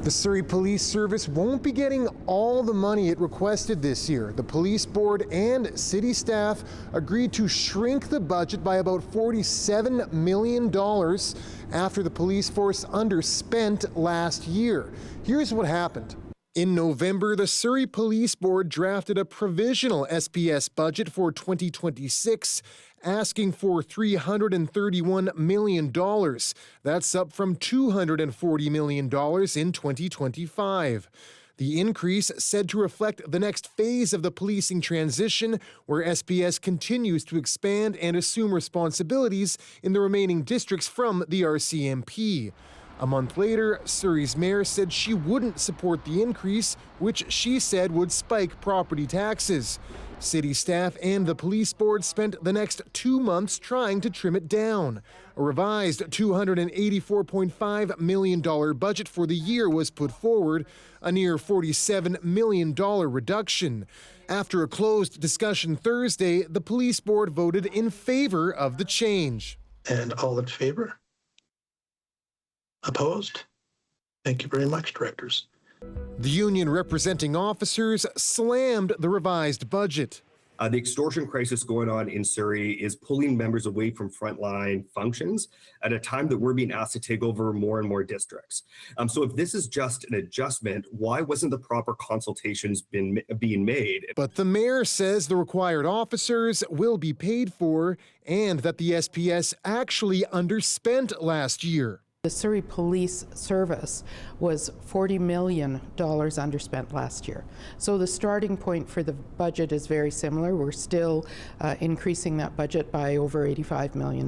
The Surrey Police Service won't be getting all the money it requested this year. The police board and city staff agreed to shrink the budget by about $47 million after the police force underspent last year. Here's what happened. In November, the Surrey Police Board drafted a provisional SPS budget for 2026, asking for $331 million. That's up from $240 million in 2025. The increase said to reflect the next phase of the policing transition, where SPS continues to expand and assume responsibilities in the remaining districts from the RCMP. A month later, Surrey's mayor said she wouldn't support the increase, which she said would spike property taxes. City staff and the police board spent the next 2 months trying to trim it down. A revised $284.5 million budget for the year was put forward, a near $47 million reduction. After a closed discussion Thursday, the police board voted in favor of the change. And all in favor? Opposed? Thank you very much, directors. The union representing officers slammed the revised budget. The extortion crisis going on in Surrey is pulling members away from frontline functions at a time that we're being asked to take over more and more districts. So if this is just an adjustment, why wasn't the proper consultations being made? But the mayor says the required officers will be paid for and that the SPS actually underspent last year. The Surrey Police Service was $40 million underspent last year. So the starting point for the budget is very similar. We're still increasing that budget by over $85 million.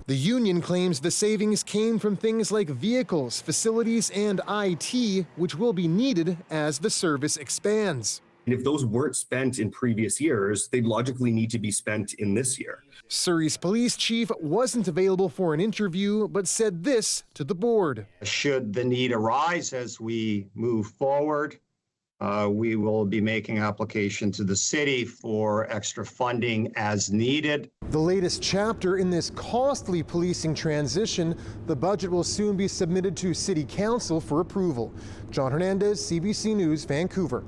The union claims the savings came from things like vehicles, facilities, and IT, which will be needed as the service expands. And if those weren't spent in previous years, they'd logically need to be spent in this year. Surrey's police chief wasn't available for an interview, but said this to the board. Should the need arise as we move forward, we will be making application to the city for extra funding as needed. The latest chapter in this costly policing transition, the budget will soon be submitted to City Council for approval. John Hernandez, CBC News, Vancouver.